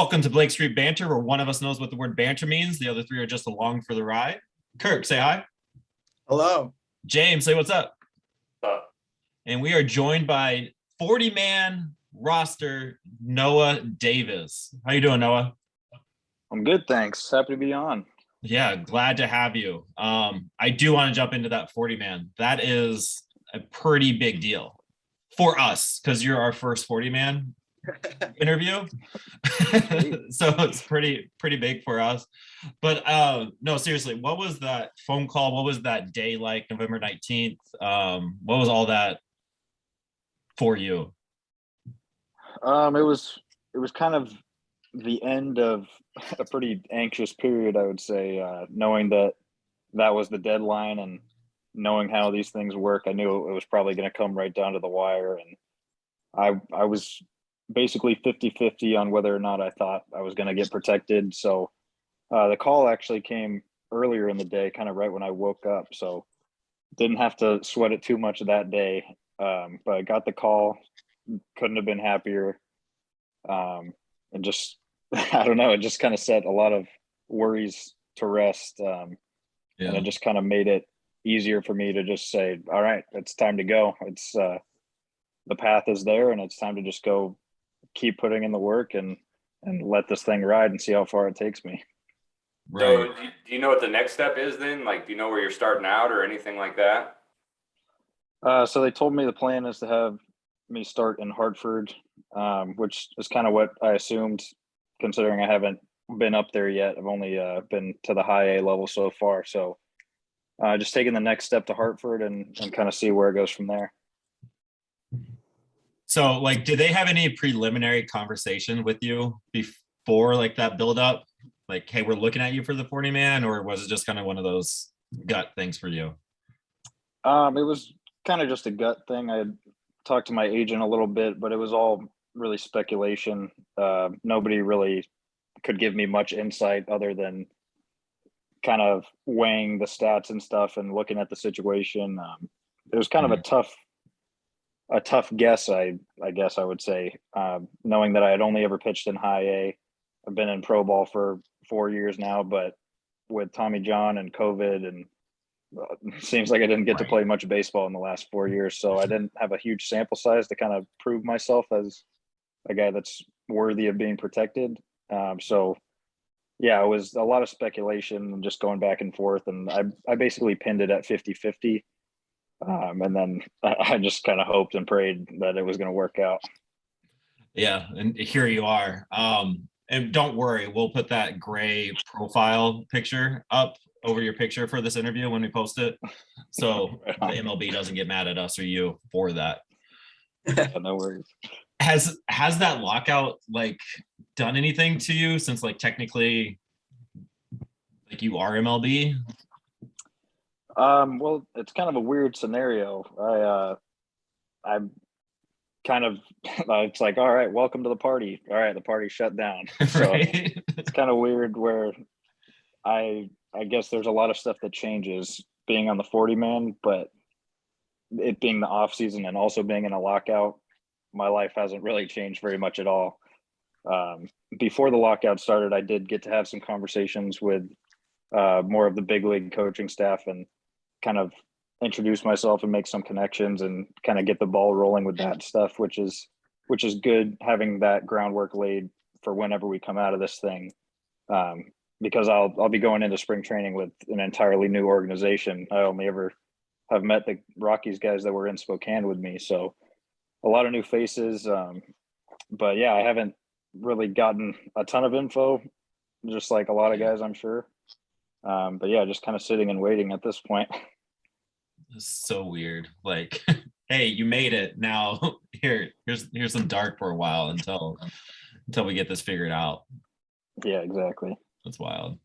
Welcome to Blake Street Banter, where one of us knows what the word banter means. The other three are just along for the ride. Kirk, say hi. Hello. James, say what's up. And we are joined by 40-man roster Noah Davis. How you doing, Noah? I'm good, thanks. Happy to be on. Yeah, glad to have you. I do want to jump into that 40-man. That is a pretty big deal for us because you're our first 40-man interview. So it's pretty big for us. But no, seriously, what was that phone call? What was that day like, November 19th? What was all that for you? It was kind of the end of a pretty anxious period, I would say, knowing that was the deadline and knowing how these things work. I knew it was probably going to come right down to the wire, and I was basically 50-50 on whether or not I thought I was going to get protected. So the call actually came earlier in the day, kind of right when I woke up, so didn't have to sweat it too much that day. But I got the call, couldn't have been happier. And just, I don't know, it just kind of set a lot of worries to rest. And it just kind of made it easier for me to just say, all right, it's time to go. It's the path is there, and it's time to just go keep putting in the work and let this thing ride and see how far it takes me. Right. So do you know what the next step is then? Like, do you know where you're starting out or anything like that? So they told me the plan is to have me start in Hartford, which is kind of what I assumed, considering I haven't been up there yet. I've only been to the high A level so far. So just taking the next step to Hartford and kind of see where it goes from there. So, like, did they have any preliminary conversation with you before, like, that build up? Like, hey, we're looking at you for the 40-man, or was it just kind of one of those gut things for you? It was kind of just a gut thing. I had talked to my agent a little bit, but it was all really speculation. Nobody really could give me much insight other than kind of weighing the stats and stuff and looking at the situation. It was kind of a tough guess, I guess I would say, knowing that I had only ever pitched in high A. I've been in pro ball for 4 years now, but with Tommy John and COVID, and it seems like I didn't get to play much baseball in the last 4 years. So I didn't have a huge sample size to kind of prove myself as a guy that's worthy of being protected. So yeah, it was a lot of speculation and just going back and forth. And I basically pinned it at 50-50. And then I just kind of hoped and prayed that it was going to work out. Yeah, and here you are. And don't worry, we'll put that gray profile picture up over your picture for this interview when we post it. So the MLB doesn't get mad at us or you for that. No worries. Has that lockout, like, done anything to you since, like, technically, like, you are MLB? Well, it's kind of a weird scenario. I kind of, it's like, all right, welcome to the party. All right, the party shut down. So Right? it's kind of weird where I guess there's a lot of stuff that changes being on the 40-man, but it being the off season and also being in a lockout, my life hasn't really changed very much at all. Before the lockout started, I did get to have some conversations with more of the big league coaching staff and kind of introduce myself and make some connections and kind of get the ball rolling with that stuff, which is good, having that groundwork laid for whenever we come out of this thing. Because I'll be going into spring training with an entirely new organization. I only ever have met the Rockies guys that were in Spokane with me. So a lot of new faces. But yeah, I haven't really gotten a ton of info, just like a lot of guys, I'm sure. But yeah, just kind of sitting and waiting at this point. It's so weird. Like, hey, you made it. Now here's some dark for a while until we get this figured out. Yeah, exactly. That's wild.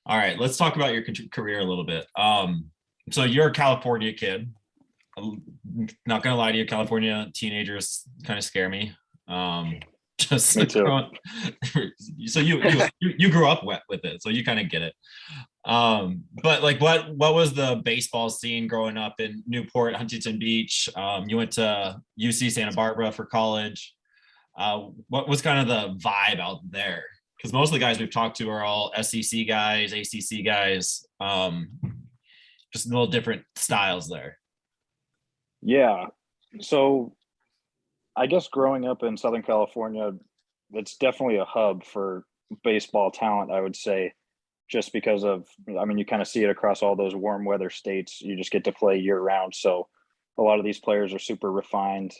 All right, let's talk about your career a little bit. So you're a California kid. I'm not gonna lie to you, California teenagers kind of scare me. Just Me too. So you grew up with it, so you kind of get it. But like, what was the baseball scene growing up in Newport, Huntington Beach? You went to UC Santa Barbara for college. What was kind of the vibe out there Because most of the guys we've talked to are all SEC guys, ACC guys, just a little different styles there. Yeah. So I guess growing up in Southern California, it's definitely a hub for baseball talent, I would say, just because of, I mean, you kind of see it across all those warm weather states. You just get to play year round. So a lot of these players are super refined.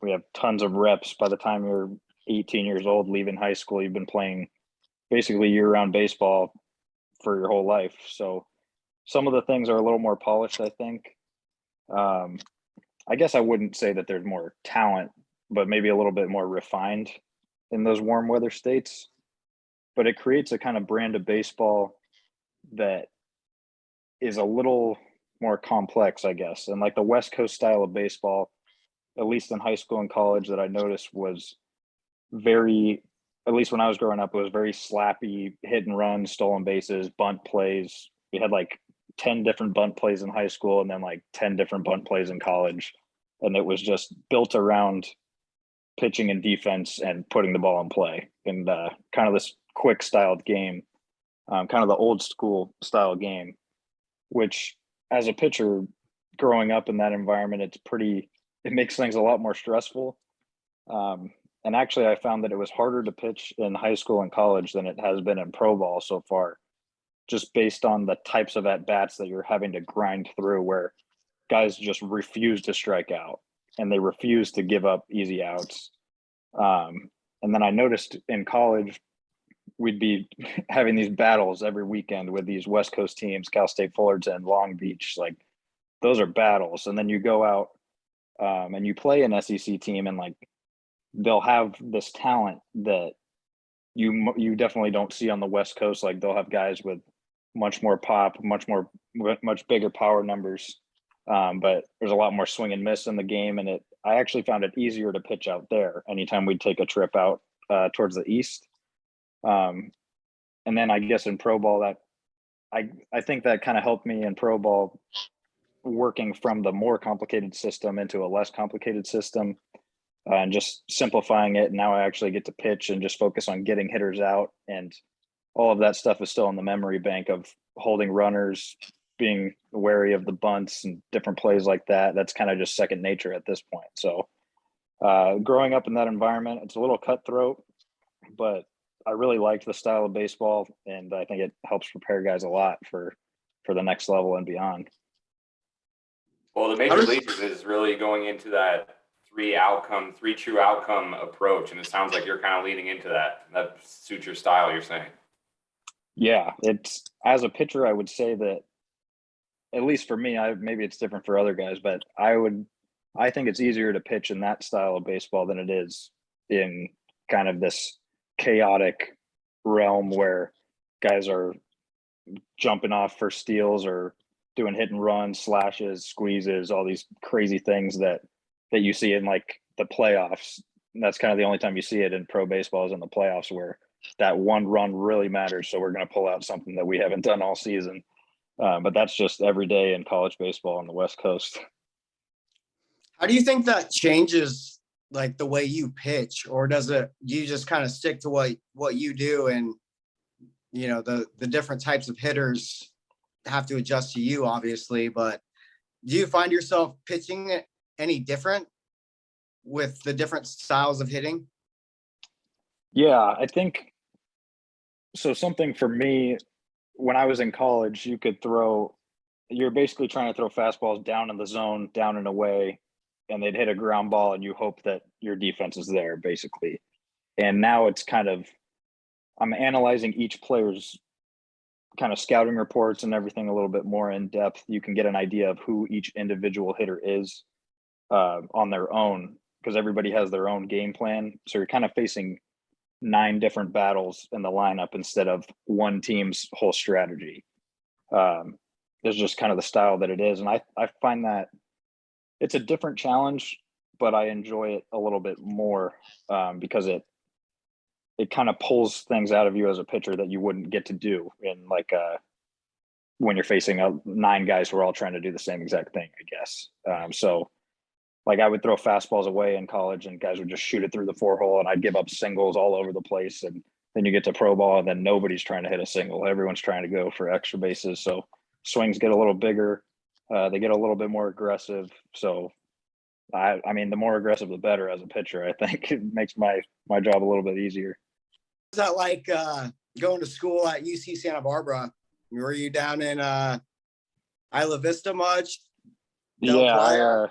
We have tons of reps. By the time you're 18 years old, leaving high school, you've been playing basically year round baseball for your whole life. So some of the things are a little more polished, I think. I guess I wouldn't say that there's more talent, but maybe a little bit more refined in those warm weather states. But it creates a kind of brand of baseball that is a little more complex, I guess. And like the West Coast style of baseball, at least in high school and college, that I noticed was very, at least when I was growing up, it was very slappy, hit and run, stolen bases, bunt plays. We had like 10 different bunt plays in high school and then like 10 different bunt plays in college. And it was just built around pitching and defense and putting the ball in play, and kind of this quick styled game, kind of the old school style game, which as a pitcher growing up in that environment, it makes things a lot more stressful. And actually I found that it was harder to pitch in high school and college than it has been in pro ball so far, just based on the types of at bats that you're having to grind through, where guys just refuse to strike out and they refuse to give up easy outs. And then I noticed in college, we'd be having these battles every weekend with these West Coast teams, Cal State Fullerton, Long Beach. Like those are battles. And then you go out and you play an SEC team, and like they'll have this talent that you definitely don't see on the West Coast. Like they'll have guys with much more pop, much bigger power numbers. But there's a lot more swing and miss in the game. And I actually found it easier to pitch out there anytime we'd take a trip out towards the East. And then I guess in pro ball, that I think that kind of helped me in pro ball, working from the more complicated system into a less complicated system, and just simplifying it. Now I actually get to pitch and just focus on getting hitters out, and all of that stuff is still in the memory bank of holding runners, being wary of the bunts and different plays like that. That's kind of just second nature at this point. So growing up in that environment, it's a little cutthroat, but I really liked the style of baseball, and I think it helps prepare guys a lot for the next level and beyond. Well, the major leagues is really going into that three true outcome approach. And it sounds like you're kind of leaning into that. That suits your style, you're saying. Yeah, it's, as a pitcher, I would say that, at least for me, maybe it's different for other guys, but I think it's easier to pitch in that style of baseball than it is in kind of this chaotic realm where guys are jumping off for steals or doing hit and run, slashes, squeezes, all these crazy things that you see in like the playoffs. And that's kind of the only time you see it in pro baseball, is in the playoffs, where that one run really matters. So we're going to pull out something that we haven't done all season. But that's just every day in college baseball on the West Coast. How do you think that changes like the way you pitch, or do you just kind of stick to what you do, and you know the different types of hitters have to adjust to you, obviously, but do you find yourself pitching any different with the different styles of hitting? Yeah, I think so. Something for me, when I was in college, you're basically trying to throw fastballs down in the zone, down and away, and they'd hit a ground ball, and you hope that your defense is there, basically. And now it's kind of, I'm analyzing each player's kind of scouting reports and everything a little bit more in depth. You can get an idea of who each individual hitter is on their own, because everybody has their own game plan. So you're kind of facing 9 different battles in the lineup instead of one team's whole strategy. It's just kind of the style that it is. And I find that it's a different challenge, but I enjoy it a little bit more because it kind of pulls things out of you as a pitcher that you wouldn't get to do in like when you're facing 9 guys who are all trying to do the same exact thing, I guess. So like I would throw fastballs away in college and guys would just shoot it through the 4 hole, and I'd give up singles all over the place. And then you get to pro ball and then nobody's trying to hit a single. Everyone's trying to go for extra bases. So swings get a little bigger. They get a little bit more aggressive. So I mean, the more aggressive, the better as a pitcher. I think it makes my job a little bit easier. Is that like going to school at UC Santa Barbara? Were you down in Isla Vista much? Yeah,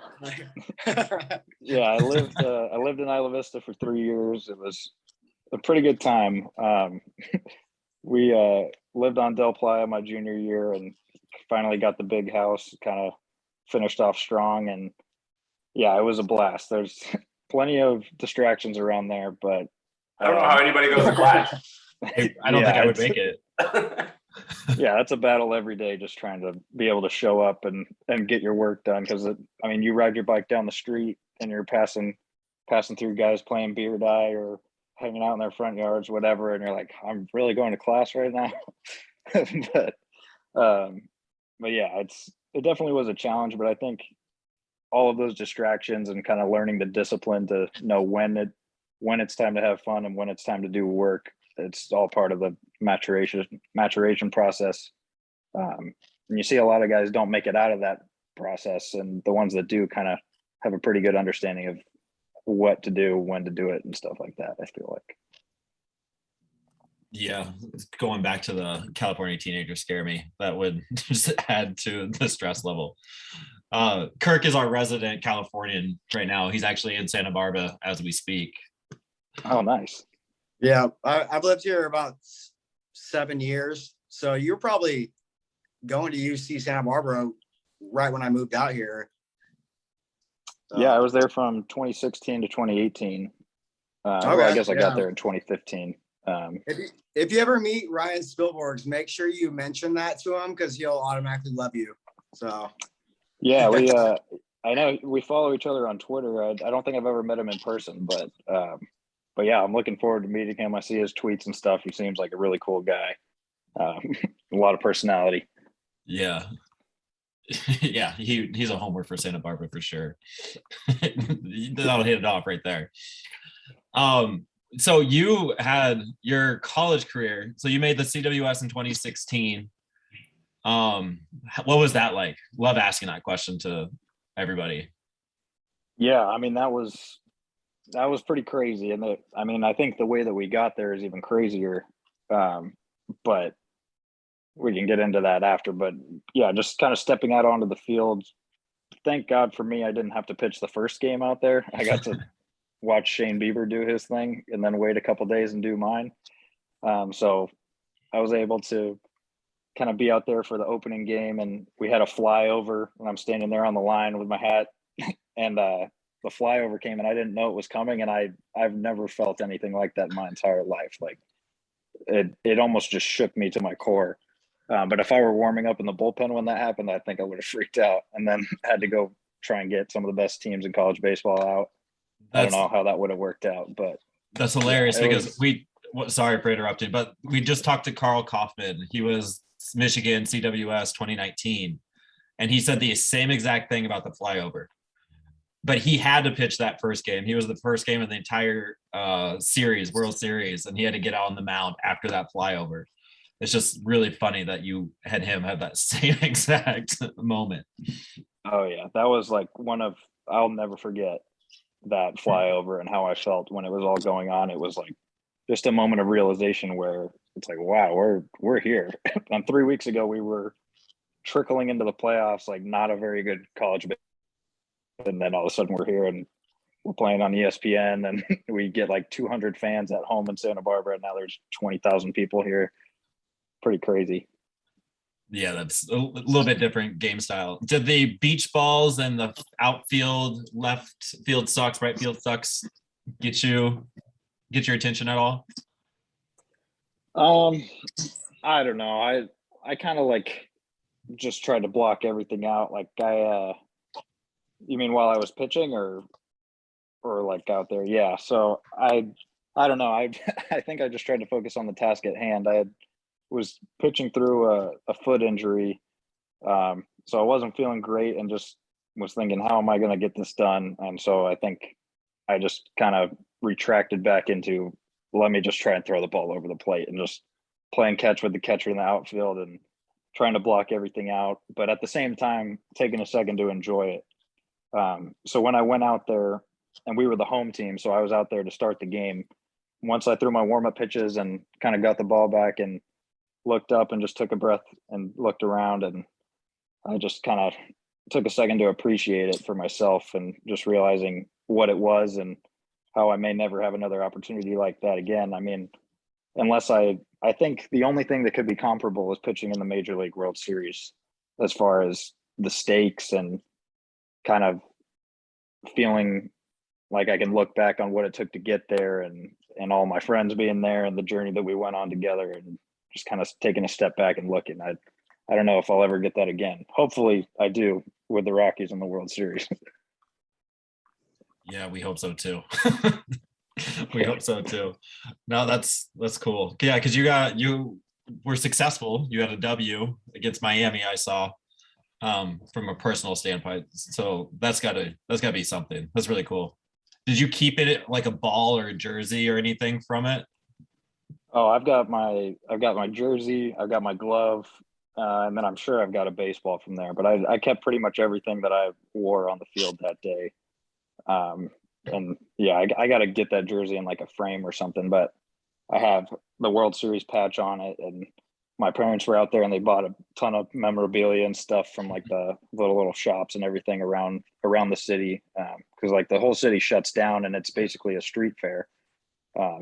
I lived. lived in Isla Vista for 3 years. It was a pretty good time. We lived on Del Playa my junior year and finally got the big house, kind of finished off strong. And yeah, it was a blast. There's plenty of distractions around there, but I don't know how anybody goes to class. I don't think I would make it. Yeah, that's a battle every day, just trying to be able to show up and get your work done. Because I mean, you ride your bike down the street and you're passing through guys playing beer die or hanging out in their front yards, whatever, and you're like, I'm really going to class right now. but yeah, it definitely was a challenge. But I think all of those distractions and kind of learning the discipline to know when it's time to have fun and when it's time to do work, it's all part of the maturation process. And you see a lot of guys don't make it out of that process, and the ones that do kind of have a pretty good understanding of what to do, when to do it, and stuff like that, I feel like. Yeah, going back to the California teenager scare me. That would just add to the stress level. Kirk is our resident Californian right now. He's actually in Santa Barbara as we speak. Oh, nice. Yeah, I've lived here about 7 years. So you're probably going to UC Santa Barbara right when I moved out here. Yeah, I was there from 2016 to 2018. Well, I guess I got there in 2015. If you ever meet Ryan Spielborgs, make sure you mention that to him because he'll automatically love you. So yeah, I know we follow each other on Twitter. I don't think I've ever met him in person, but yeah, I'm looking forward to meeting him. I see his tweets and stuff. He seems like a really cool guy. A lot of personality. Yeah. Yeah, he's a homer for Santa Barbara for sure. That'll hit it off right there. So you had your college career. So you made the CWS in 2016. What was that like? Love asking that question to everybody. Yeah, I mean that was pretty crazy, and I think the way that we got there is even crazier. But we can get into that after. But yeah, just kind of stepping out onto the field. Thank God for me, I didn't have to pitch the first game out there. I got to watch Shane Bieber do his thing and then wait a couple days and do mine. So I was able to kind of be out there for the opening game, and we had a flyover, and I'm standing there on the line with my hat, and the flyover came, and I didn't know it was coming, and I've never felt anything like that in my entire life. Like it almost just shook me to my core. But if I were warming up in the bullpen when that happened, I think I would have freaked out and then had to go try and get some of the best teams in college baseball out. I don't know how that would have worked out, but that's hilarious because sorry for interrupting, but we just talked to Carl Kaufman. He was Michigan CWS 2019, and he said the same exact thing about the flyover. But he had to pitch that first game. He was the first game of the entire series, World Series, and he had to get out on the mound after that flyover. It's just really funny that you had him have that same exact moment. Oh yeah, that was like I'll never forget that flyover and how I felt when it was all going on. It was like just a moment of realization where it's like, wow, we're here. And 3 weeks ago we were trickling into the playoffs, like not a very good college, and then all of a sudden we're here and we're playing on ESPN, and we get like 200 fans at home in Santa Barbara, and now there's 20,000 people here. Pretty crazy. Yeah, that's a little bit different game style. Did the beach balls and the outfield, left field sucks, right field sucks get your attention at all? I don't know. I kind of like just tried to block everything out. Like you mean while I was pitching or like out there? Yeah. So I don't know. I think I just tried to focus on the task at hand. I was pitching through a foot injury. So I wasn't feeling great and just was thinking, how am I going to get this done? And so I think I just kind of retracted back into let me just try and throw the ball over the plate, and just playing catch with the catcher in the outfield and trying to block everything out, but at the same time taking a second to enjoy it. So when I went out there, and we were the home team, so I was out there to start the game. Once I threw my warm-up pitches and kind of got the ball back and looked up and just took a breath and looked around, and I just kind of took a second to appreciate it for myself, and just realizing what it was and how I may never have another opportunity like that again. I mean, unless I think the only thing that could be comparable is pitching in the Major League World Series, as far as the stakes and kind of feeling like I can look back on what it took to get there, and all my friends being there, and the journey that we went on together, and just kind of taking a step back and looking. I don't know if I'll ever get that again. Hopefully I do, with the Rockies in the World Series. Yeah, we hope so too. We hope so too. No, that's cool. Yeah, because you were successful. You had a W against Miami, I saw, from a personal standpoint. So that's gotta be something. That's really cool. Did you keep it like a ball or a jersey or anything from it? Oh, I've got my jersey, I've got my glove, and then I'm sure I've got a baseball from there. But I kept pretty much everything that I wore on the field that day. And yeah, I got to get that jersey in like a frame or something. But I have the World Series patch on it, and my parents were out there and they bought a ton of memorabilia and stuff from like the little shops and everything around the city, because like the whole city shuts down and it's basically a street fair.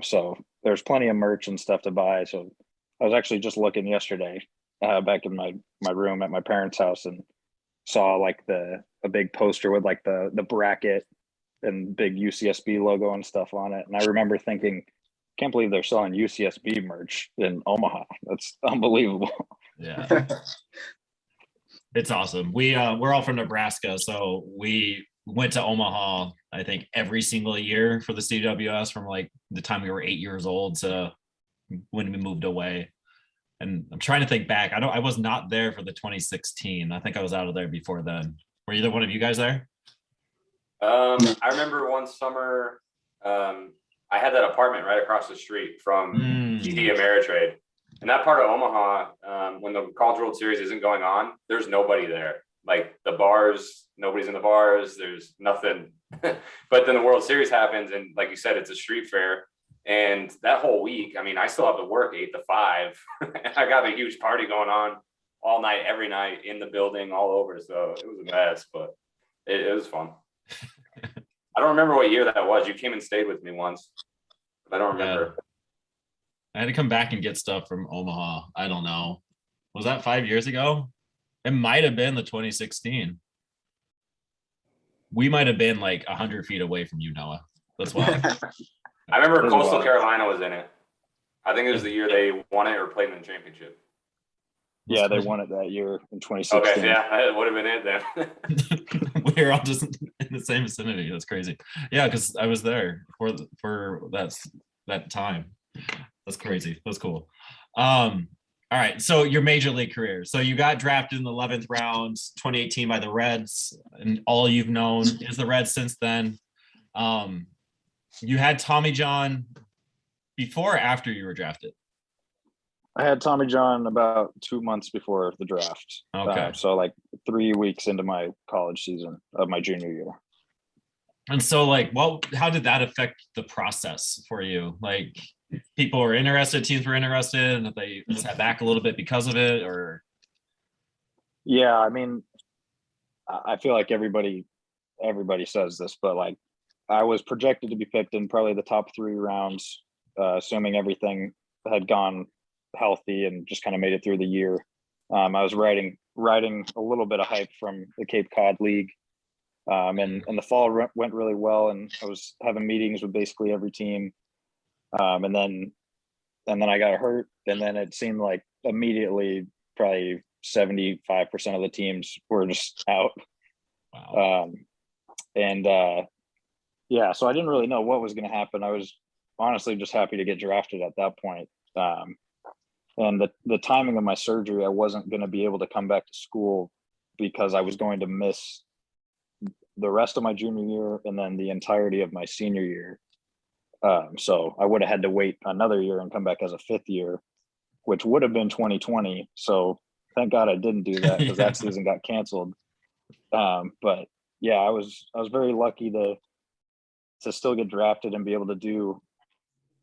So there's plenty of merch and stuff to buy. So I was actually just looking yesterday, back in my room at my parents' house, and saw like a big poster with like the bracket and big UCSB logo and stuff on it. And I remember thinking, can't believe they're selling UCSB merch in Omaha. That's unbelievable. Yeah. It's awesome. We're all from Nebraska, so we went to Omaha, I think, every single year for the CWS from like the time we were 8 years old to when we moved away. And I'm trying to think back. I was not there for the 2016. I think I was out of there before then. Were either one of you guys there? I remember one summer, I had that apartment right across the street from TD Ameritrade. And that part of Omaha, when the College World Series isn't going on, there's nobody there. Like the bars, nobody's in the bars, there's nothing. But then the World Series happens, and like you said, it's a street fair. And that whole week, I mean, I still have to work 8 to 5. I got a huge party going on all night, every night in the building, all over. So it was a mess, but it was fun. I don't remember what year that was. You came and stayed with me once, but I don't remember. Yeah. I had to come back and get stuff from Omaha. I don't know. Was that 5 years ago? It might have been the 2016. We might have been like 100 feet away from you, Noah. That's why. I remember Coastal Carolina was in it. I think it was the year they won it or played in the championship. Yeah, they won it that year in 2016. Okay, yeah, that would have been it then. We were all just in the same vicinity. That's crazy. Yeah, because I was there for that time. That's crazy. That's cool. All right. So your major league career. So you got drafted in the 11th round, 2018 by the Reds, and all you've known is the Reds since then. You had Tommy John before or after you were drafted? I had Tommy John about 2 months before the draft. Okay. So like 3 weeks into my college season of my junior year. And so like, how did that affect the process for you? Like people were interested, teams were interested, and they sat back a little bit because of it, or? Yeah, I mean, I feel like everybody says this, but like I was projected to be picked in probably the top 3 rounds, assuming everything had gone healthy and just kind of made it through the year. I was riding a little bit of hype from the Cape Cod League, and the fall went really well, and I was having meetings with basically every team, and then I got hurt, and then it seemed like immediately probably 75% of the teams were just out. Wow. Yeah, so I didn't really know what was going to happen. I was honestly just happy to get drafted at that point. And the timing of my surgery, I wasn't going to be able to come back to school because I was going to miss the rest of my junior year and then the entirety of my senior year. So I would have had to wait another year and come back as a fifth year, which would have been 2020. So thank God I didn't do that, because that season got canceled. But yeah, I was very lucky to still get drafted and be able to do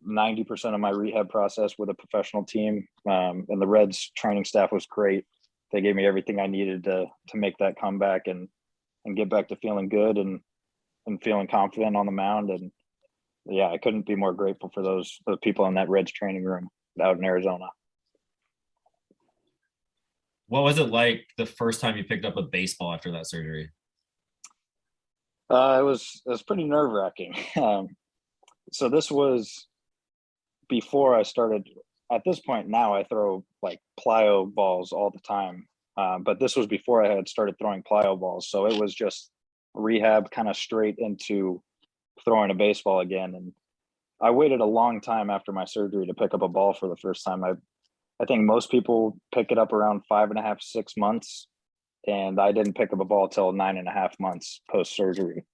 90% of my rehab process with a professional team. And the Reds training staff was great. They gave me everything I needed to make that comeback and get back to feeling good and feeling confident on the mound. And yeah, I couldn't be more grateful for the people in that Reds training room out in Arizona. What was it like the first time you picked up a baseball after that surgery? It was pretty nerve wracking. So this was before I started. At this point now, I throw like plyo balls all the time. But this was before I had started throwing plyo balls. So it was just rehab kind of straight into throwing a baseball again. And I waited a long time after my surgery to pick up a ball for the first time. I think most people pick it up around 5.5, 6 months. And I didn't pick up a ball till 9.5 months post-surgery.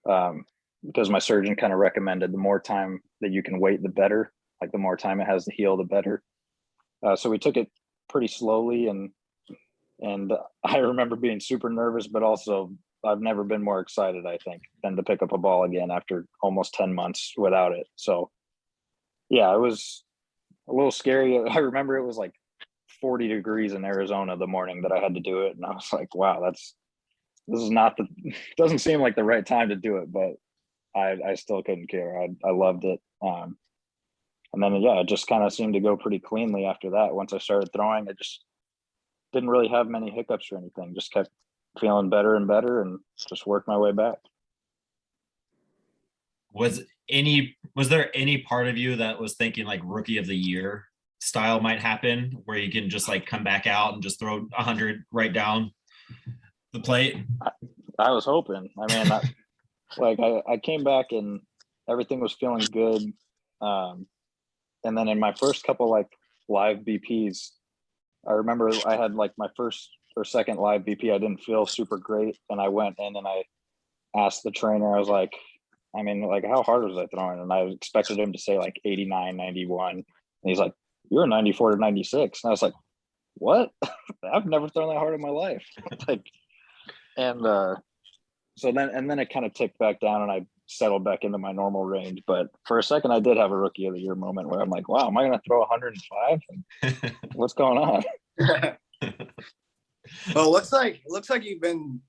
Because my surgeon kind of recommended the more time that you can wait, the better. Like the more time it has to heal, the better. So we took it pretty slowly, and I remember being super nervous, but also I've never been more excited, I think, than to pick up a ball again after almost 10 months without it. So yeah, it was a little scary. I remember it was like 40 degrees in Arizona the morning that I had to do it, and I was like, wow, this is not doesn't seem like the right time to do it, but I still couldn't care. I loved it. And then, yeah, it just kind of seemed to go pretty cleanly after that. Once I started throwing, I just didn't really have many hiccups or anything. Just kept feeling better and better and just worked my way back. Was there any part of you that was thinking like rookie of the year style might happen, where you can just like come back out and just throw 100 right down the plate? I was hoping. I mean, I came back and everything was feeling good. And then in my first couple like live BPs, I remember I had like my first or second live BP. I didn't feel super great, and I went in and I asked the trainer. I was like, I mean, like, how hard was I throwing? And I expected him to say like 89, 91. And he's like, you're a 94 to 96. And I was like, what? I've never thrown that hard in my life. Like, and so then it kind of ticked back down and I settled back into my normal range. But for a second, I did have a rookie of the year moment where I'm like, wow, am I going to throw 105? What's going on? Well, looks like you've been,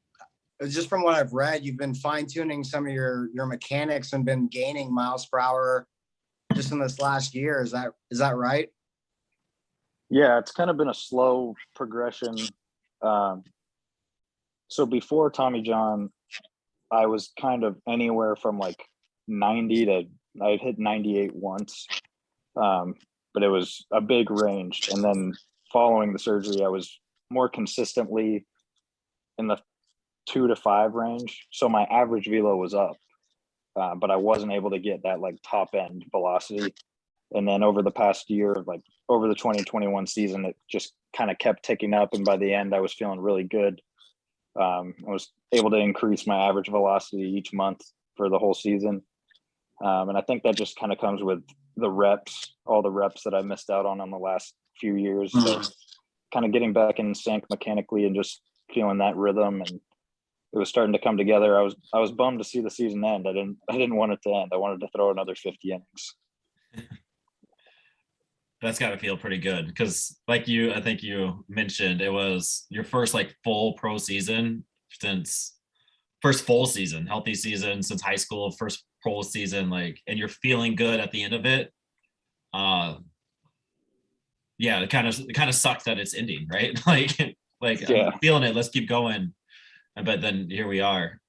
just from what I've read, you've been fine tuning some of your mechanics and been gaining miles per hour just in this last year. Is that right? Yeah, it's kind of been a slow progression. So before Tommy John, I was kind of anywhere from like 90 to I hit 98 once. But it was a big range. And then following the surgery, I was more consistently in the 2 to 5 range. So my average velo was up, but I wasn't able to get that like top end velocity. And then over the past year, like over the 2021 season, it just kind of kept ticking up. And by the end, I was feeling really good. I was able to increase my average velocity each month for the whole season. And I think that just kind of comes with the reps, all the reps that I missed out on the last few years. So kind of getting back in sync mechanically and just feeling that rhythm, and it was starting to come together. I was bummed to see the season end. I didn't want it to end. I wanted to throw another 50 innings. That's got to feel pretty good, because I think you mentioned it was your first like full full season, healthy season since high school, first pro season, like, and you're feeling good at the end of it. Yeah, it kind of sucks that it's ending, right? like Yeah. I'm feeling it. Let's keep going. But then here we are.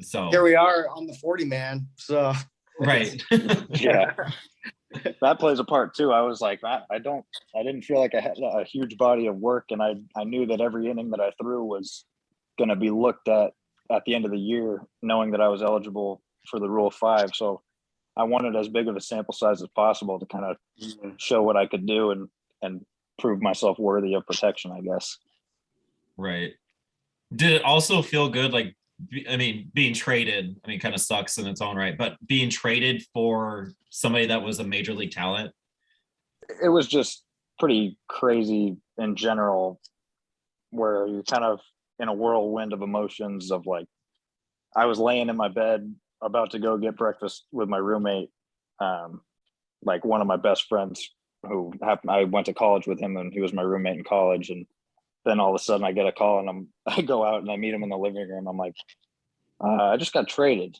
So Here we are on the 40 man. So right. Yeah. That plays a part too. I was like, I didn't feel like I had a huge body of work, and I knew that every inning that I threw was going to be looked at the end of the year, knowing that I was eligible for the Rule 5. So I wanted as big of a sample size as possible to kind of show what I could do and prove myself worthy of protection, I guess. Right. Did it also feel good, like I mean, being traded, I mean, kind of sucks in its own right, but being traded for somebody that was a major league talent. It was just pretty crazy in general, where you're kind of in a whirlwind of emotions of like, I was laying in my bed about to go get breakfast with my roommate, like one of my best friends who happened, I went to college with him and he was my roommate in college. And then all of a sudden I get a call and I go out and I meet him in the living room. I'm like, I just got traded.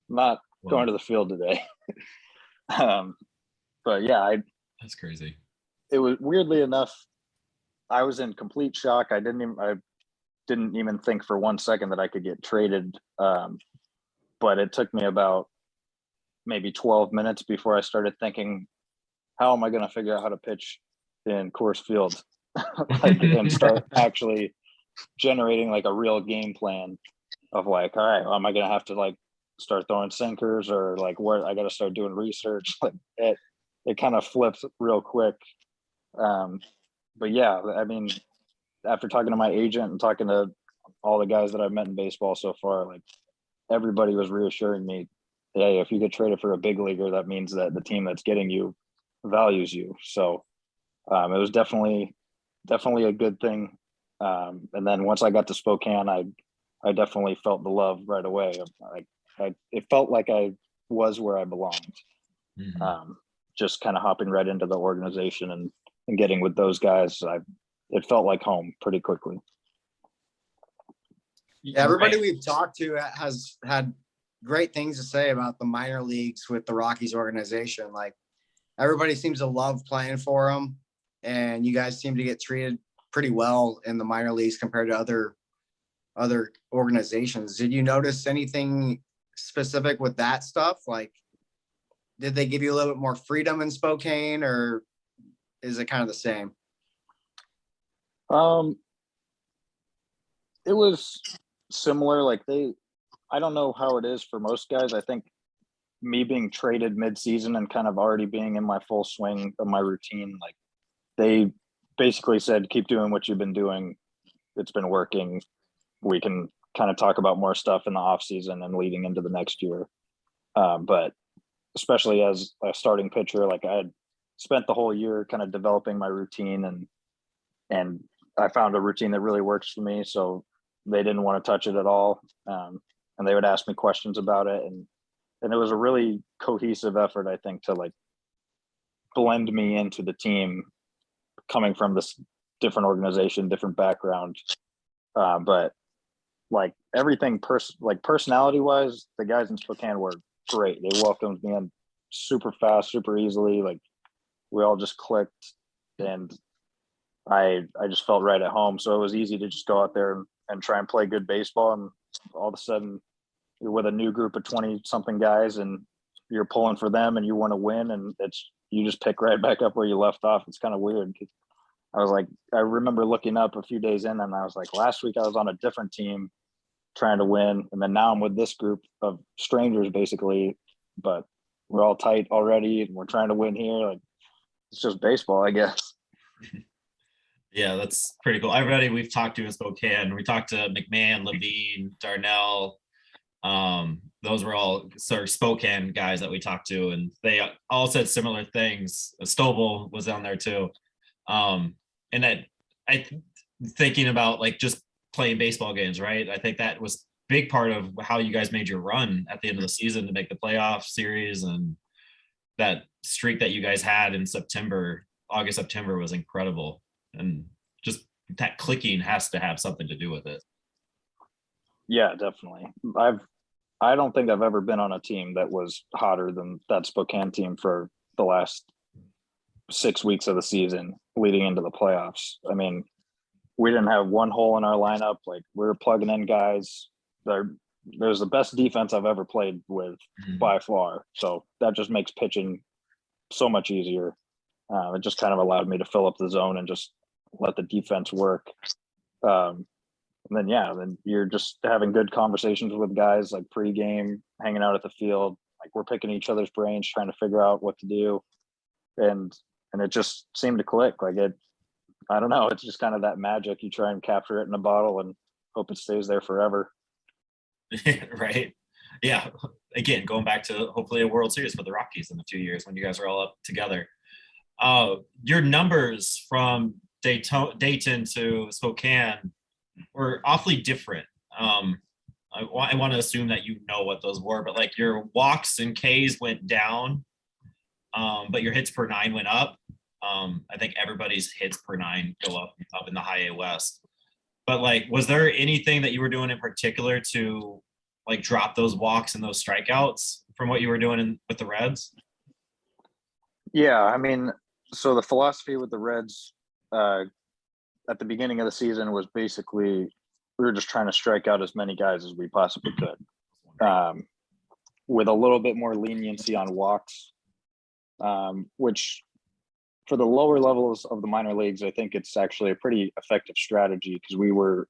I'm not going to the field today. But yeah, That's crazy. it was weirdly enough, I was in complete shock. I didn't even think for 1 second that I could get traded. But it took me about maybe 12 minutes before I started thinking, how am I going to figure out how to pitch in Coors Field? Like, and start actually generating like a real game plan of like, all right, well, am I going to have to like start throwing sinkers, or like where I got to start doing research? Like it kind of flipped real quick. But yeah, I mean, after talking to my agent and talking to all the guys that I've met in baseball so far, like everybody was reassuring me, hey, if you get traded for a big leaguer, that means that the team that's getting you values you. So it was definitely a good thing. And then once I got to Spokane, I definitely felt the love right away. It felt like I was where I belonged. Just kind of hopping right into the organization and getting with those guys. It felt like home pretty quickly. Yeah, everybody we've talked to has had great things to say about the minor leagues with the Rockies organization. Like, everybody seems to love playing for them, and you guys seem to get treated pretty well in the minor leagues compared to other organizations. Did you notice anything specific with that stuff? Like, did they give you a little bit more freedom in Spokane, or is it kind of the same? It was similar. Like I don't know how it is for most guys. I think me being traded mid-season and kind of already being in my full swing of my routine, like they basically said, keep doing what you've been doing. It's been working. We can kind of talk about more stuff in the off season and leading into the next year. But especially as a starting pitcher, like I had spent the whole year kind of developing my routine, and I found a routine that really works for me. So they didn't want to touch it at all. And they would ask me questions about it. And it was a really cohesive effort, I think, to like blend me into the team coming from this different organization, different background. But like everything personality wise, the guys in Spokane were great. They welcomed me in super fast, super easily. Like we all just clicked, and I just felt right at home. So it was easy to just go out there and try and play good baseball. And all of a sudden you're with a new group of 20 something guys and you're pulling for them and you want to win. And you just pick right back up where you left off. It's kind of weird. I remember looking up a few days in and I was like, last week I was on a different team trying to win. And then now I'm with this group of strangers basically, but we're all tight already and we're trying to win here. Like it's just baseball, I guess. Yeah, that's pretty cool. Everybody we've talked to in Spokane, we talked to McMahon, Levine, Darnell. Those were all sort of Spokane guys that we talked to, and they all said similar things. Stovall was down there too. And I thinking about like just playing baseball games, right? I think that was a big part of how you guys made your run at the end of the season to make the playoff series, and that streak that you guys had in August, September was incredible. And just that clicking has to have something to do with it. Yeah, definitely. I don't think I've ever been on a team that was hotter than that Spokane team for the last 6 weeks of the season leading into the playoffs. I mean, we didn't have one hole in our lineup. Like we were plugging in guys. There's the best defense I've ever played with by far. So that just makes pitching so much easier. It just kind of allowed me to fill up the zone and just let the defense work. And then you're just having good conversations with guys like pregame, hanging out at the field. Like we're picking each other's brains, trying to figure out what to do. And it just seemed to click. Like I don't know. It's just kind of that magic. You try and capture it in a bottle and hope it stays there forever. Right. Yeah. Again, going back to hopefully a World Series for the Rockies in a few years when you guys are all up together. Your numbers from Dayton to Spokane were awfully different. I want to assume that you know what those were, but like your walks and Ks went down, but your hits per nine went up. I think everybody's hits per nine go up in the high A West. But like, was there anything that you were doing in particular to like drop those walks and those strikeouts from what you were doing with the Reds? Yeah, I mean, so the philosophy with the Reds at the beginning of the season was basically we were just trying to strike out as many guys as we possibly could, with a little bit more leniency on walks, which for the lower levels of the minor leagues, I think it's actually a pretty effective strategy because we were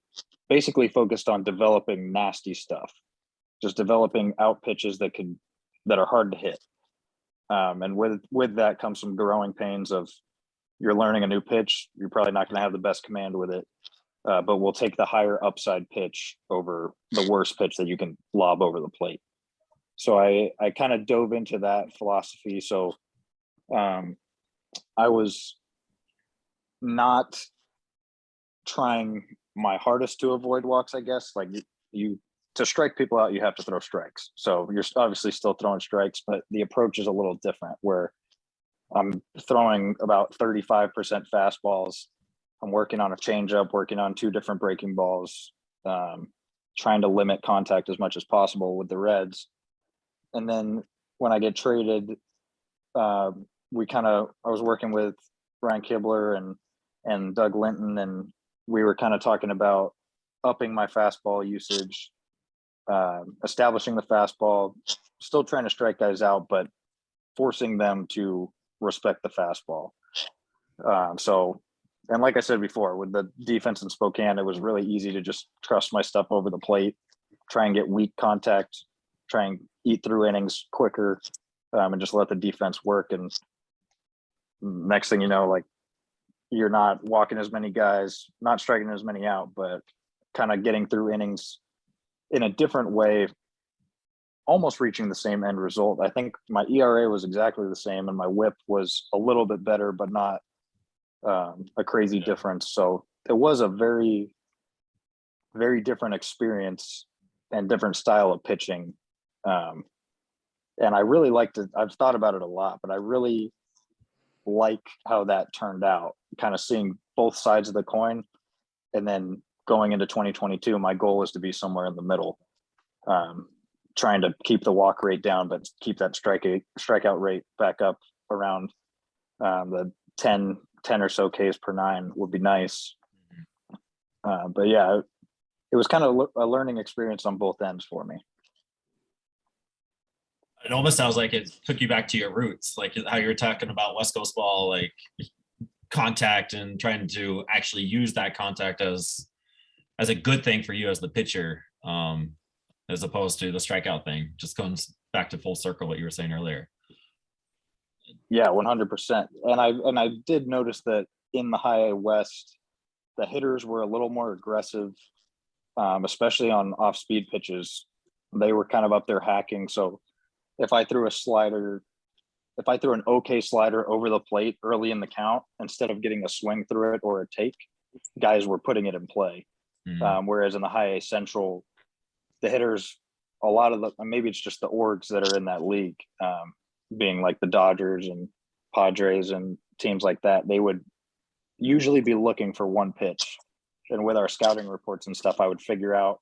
basically focused on developing nasty stuff, just developing out pitches that are hard to hit. And with that comes some growing pains of you're learning a new pitch. You're probably not going to have the best command with it, but we'll take the higher upside pitch over the worst pitch that you can lob over the plate. So I kind of dove into that philosophy. So I was not trying my hardest to avoid walks, I guess. Like you to strike people out, you have to throw strikes. So you're obviously still throwing strikes, but the approach is a little different where I'm throwing about 35% fastballs. I'm working on a changeup, working on 2 different breaking balls, trying to limit contact as much as possible with the Reds. And then when I get traded, I was working with Ryan Kibler and Doug Linton, and we were kind of talking about upping my fastball usage, establishing the fastball, still trying to strike guys out, but forcing them to respect the fastball. And like I said before, with the defense in Spokane, it was really easy to just trust my stuff over the plate, try and get weak contact, try and eat through innings quicker, and just let the defense work. And next thing you know, like you're not walking as many guys, not striking as many out, but kind of getting through innings in a different way, almost reaching the same end result. I think my ERA was exactly the same and my whip was a little bit better, but not a crazy difference. So it was a very, very different experience and different style of pitching. And I really liked it. I've thought about it a lot, but I really like how that turned out, kind of seeing both sides of the coin. And then going into 2022, my goal is to be somewhere in the middle, trying to keep the walk rate down, but keep that strikeout rate back up around the 10 or so Ks per nine would be nice. But yeah, it was kind of a learning experience on both ends for me. It almost sounds like it took you back to your roots, like how you were talking about West Coast ball, like contact and trying to actually use that contact as a good thing for you as the pitcher, as opposed to the strikeout thing. Just comes back to full circle what you were saying earlier. Yeah, 100%. And I did notice that in the high A West, the hitters were a little more aggressive, especially on off-speed pitches. They were kind of up there hacking. So if I threw an okay slider over the plate early in the count, instead of getting a swing through it or a take, guys were putting it in play. Whereas in the high A Central, the hitters, a lot of maybe it's just the orgs that are in that league, being like the Dodgers and Padres and teams like that, they would usually be looking for one pitch. And with our scouting reports and stuff, I would figure out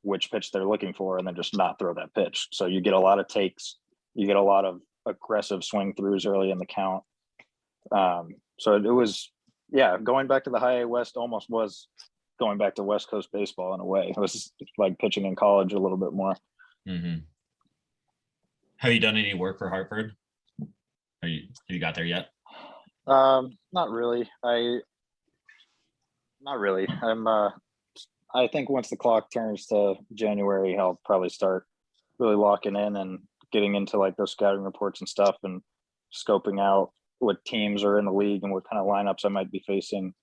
which pitch they're looking for and then just not throw that pitch. So you get a lot of takes, you get a lot of aggressive swing throughs early in the count. So it was, yeah, going back to the high A West almost was going back to West Coast baseball in a way. It was like pitching in college a little bit more. Mm-hmm. Have you done any work for Hartford? Have you got there yet? Not really. Not really. I think once the clock turns to January, I'll probably start really locking in and getting into like those scouting reports and stuff and scoping out what teams are in the league and what kind of lineups I might be facing.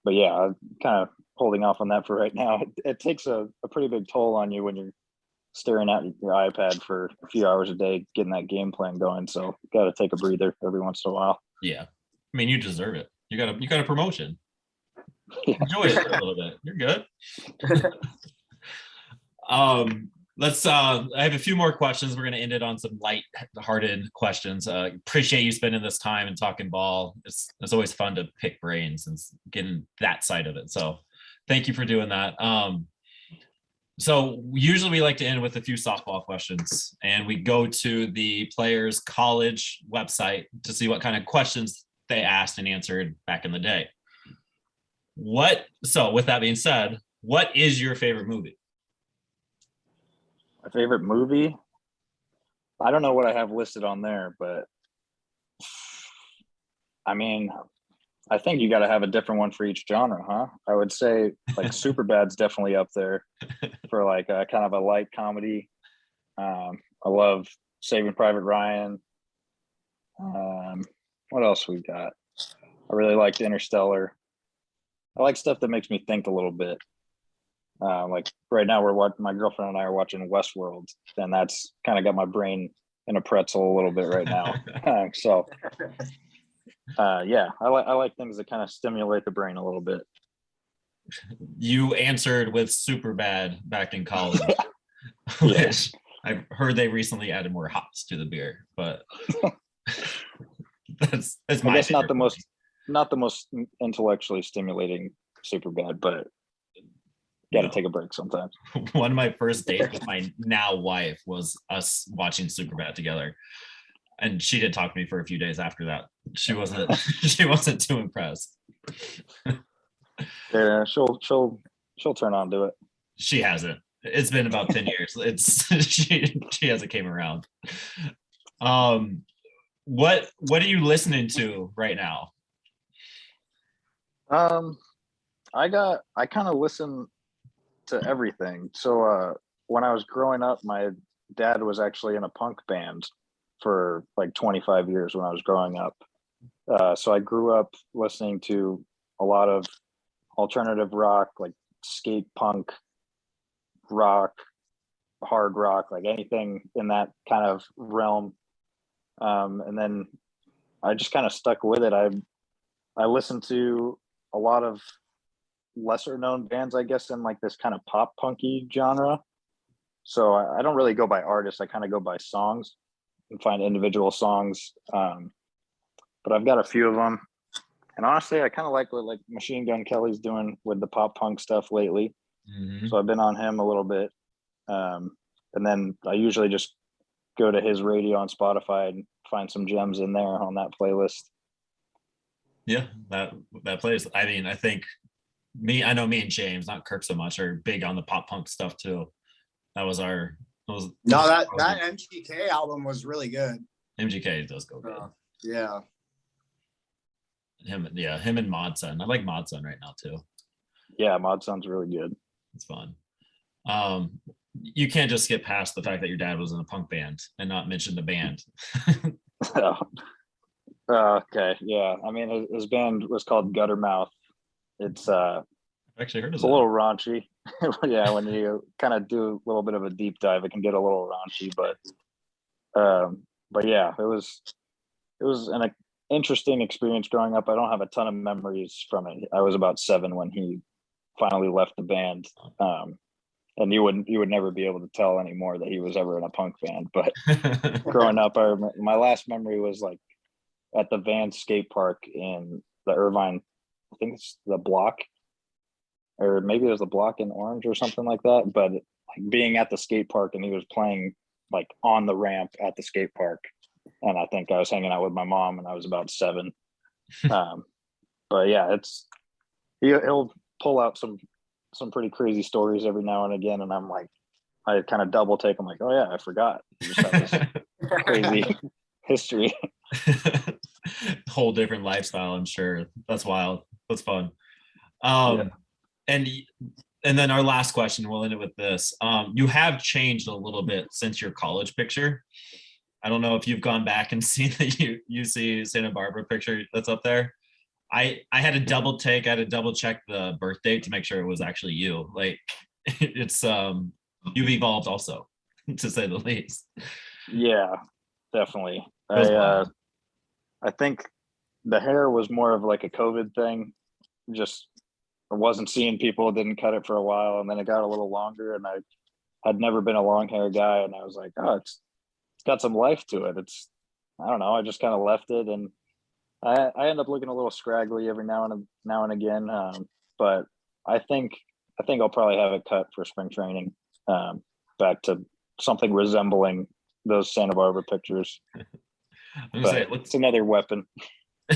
but yeah, I'm kind of holding off on that for right now. It takes a pretty big toll on you when you're staring at your iPad for a few hours a day, getting that game plan going. So got to take a breather every once in a while. Yeah. I mean, you deserve it. You got a promotion. Yeah. Enjoy it for a little bit. You're good. Let's I have a few more questions. We're gonna end it on some light-hearted questions. Appreciate you spending this time and talking ball. It's always fun to pick brains and getting that side of it. So thank you for doing that. So usually we like to end with a few softball questions, and we go to the players' college website to see what kind of questions they asked and answered back in the day. So with that being said, what is your favorite movie? My favorite movie? I don't know what I have listed on there, but I mean, I think you got to have a different one for each genre, huh? I would say like Superbad's definitely up there for like a kind of a light comedy. I love Saving Private Ryan. What else we got? I really liked Interstellar. I like stuff that makes me think a little bit. Like right now, my girlfriend and I are watching Westworld, and that's kind of got my brain in a pretzel a little bit right now. Yeah, I like things that kind of stimulate the brain a little bit. You answered with Superbad back in college, Yeah. which I've heard they recently added more hops to the beer, but that's my. I guess not the most intellectually stimulating Superbad, but got to take a break sometimes. One of my first dates with my now wife was us watching Superbad together, and she did talk to me for a few days after that. She wasn't too impressed. Yeah, she'll turn on to it. She hasn't. It's been about 10 years. She hasn't came around. What are you listening to right now? I kind of listen to everything. So when I was growing up, my dad was actually in a punk band for like 25 years when I was growing up. So I grew up listening to a lot of alternative rock, like skate punk, rock, hard rock, like anything in that kind of realm. And then I just kind of stuck with it. I listened to a lot of lesser known bands, I guess, in like this kind of pop punky genre. So I don't really go by artists. I kind of go by songs and find individual songs. But I've got a few of them. And honestly, I kind of like what like Machine Gun Kelly's doing with the pop punk stuff lately. Mm-hmm. So I've been on him a little bit. And then I usually just go to his radio on Spotify and find some gems in there on that playlist. Yeah, that plays. I mean, I think I know me and James, not Kirk so much, are big on the pop punk stuff too. That MGK album was really good. MGK does go good. Yeah. Him and Modson. I like Modson right now too. Yeah, Modson's really good. It's fun. You can't just skip past the fact that your dad was in a punk band and not mention the band. Okay, yeah. I mean, his band was called Guttermouth. It's I've actually heard of it's a little raunchy. Yeah, when you kind of do a little bit of a deep dive, it can get a little raunchy. But yeah, it was an interesting experience growing up. I don't have a ton of memories from it. I was about 7 when he finally left the band. And you would never be able to tell anymore that he was ever in a punk band. But growing up, my last memory was like at the Van skate park in the Irvine, I think it's the Block, or maybe it was the Block in Orange or something like that. But like being at the skate park and he was playing like on the ramp at the skate park. And I think I was hanging out with my mom and I was about 7. But yeah, he'll pull out some pretty crazy stories every now and again. And I'm like, I kind of double take. I'm like, oh yeah, I forgot. You just have this crazy history. Whole different lifestyle, I'm sure. That's wild. That's fun. Yeah. And then our last question, we'll end it with this. You have changed a little bit since your college picture. I don't know if you've gone back and seen the UC Santa Barbara picture that's up there. I had to double check the birth date to make sure it was actually you. Like it's you've evolved also, to say the least. Yeah, definitely. It was wild. I think the hair was more of like a COVID thing. Just I wasn't seeing people, didn't cut it for a while, and then it got a little longer, and I had never been a long hair guy, and I was like, oh, it's got some life to it. I don't know, I just kind of left it, and I end up looking a little scraggly every now and again. But I think I'll probably have it cut for spring training, back to something resembling those Santa Barbara pictures. I'm gonna say It's another weapon.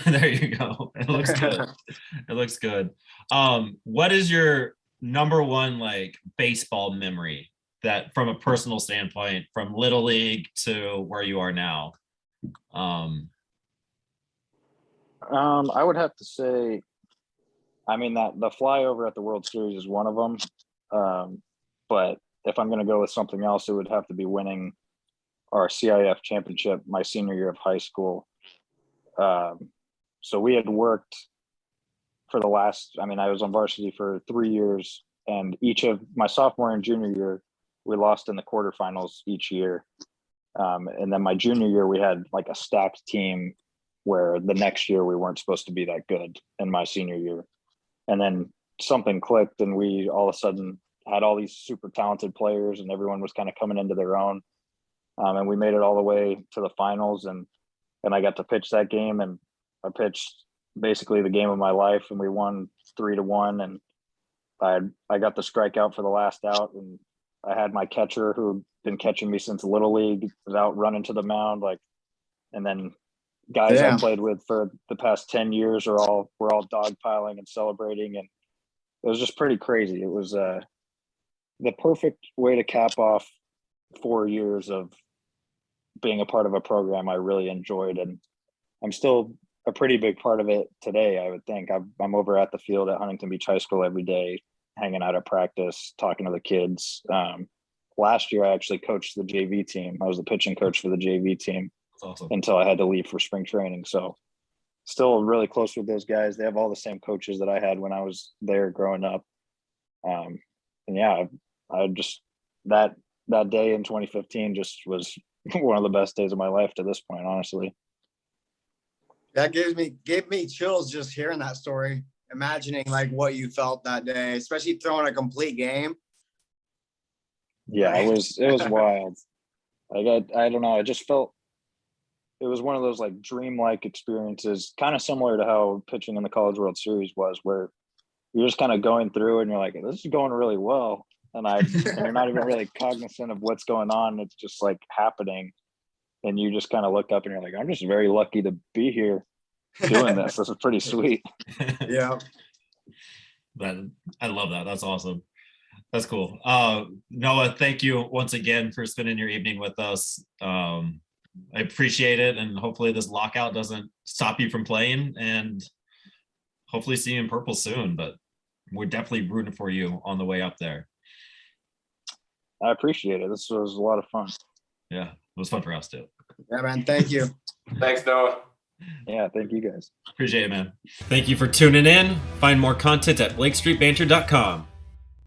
there you go. It looks good. It looks good. What is your number one like baseball memory that from a personal standpoint, from Little League to where you are now? I would have to say, I mean, that the flyover at the World Series is one of them. But if I'm going to go with something else, it would have to be winning our CIF championship my senior year of high school. So we had worked for the last, I mean, I was on varsity for 3 years, and each of my sophomore and junior year, we lost in the quarterfinals each year. And then my junior year, we had like a stacked team where the next year we weren't supposed to be that good in my senior year. And then something clicked, and we all of a sudden had all these super talented players, and everyone was kind of coming into their own. And we made it all the way to the finals, and I got to pitch that game, and I pitched basically the game of my life, and we won 3-1. And I got the strikeout for the last out, and I had my catcher who'd been catching me since Little League was out running to the mound, like, and then guys I played with for the past 10 years we're all dogpiling and celebrating, and it was just pretty crazy. It was the perfect way to cap off 4 years of being a part of a program I really enjoyed, and I'm still a pretty big part of it today. I would think I'm over at the field at Huntington Beach High School every day, hanging out at practice, talking to the kids. Last year I actually coached the JV team. I was the pitching coach for the JV team. That's awesome. Until I had to leave for spring training. So still really close with those guys. They have all the same coaches that I had when I was there growing up. And yeah, I just, that day in 2015 just was one of the best days of my life to this point, honestly. That gave me chills just hearing that story, imagining like what you felt that day, especially throwing a complete game. Yeah, it was wild. Like I don't know, I just felt it was one of those like dreamlike experiences, kind of similar to how pitching in the College World Series was, where you're just kind of going through and you're like, this is going really well. And you're not even really cognizant of what's going on. It's just like happening. And you just kind of look up and you're like, I'm just very lucky to be here doing this. This is pretty sweet. Yeah. I love that. That's awesome. That's cool. Noah, thank you once again for spending your evening with us. I appreciate it, and hopefully this lockout doesn't stop you from playing, and hopefully see you in purple soon, but we're definitely rooting for you on the way up there. I appreciate it. This was a lot of fun. Yeah, it was fun for us too. Yeah, man. Thank you. Thanks, Noah. Yeah, thank you guys. Appreciate it, man. Thank you for tuning in. Find more content at BlakeStreetBanter.com.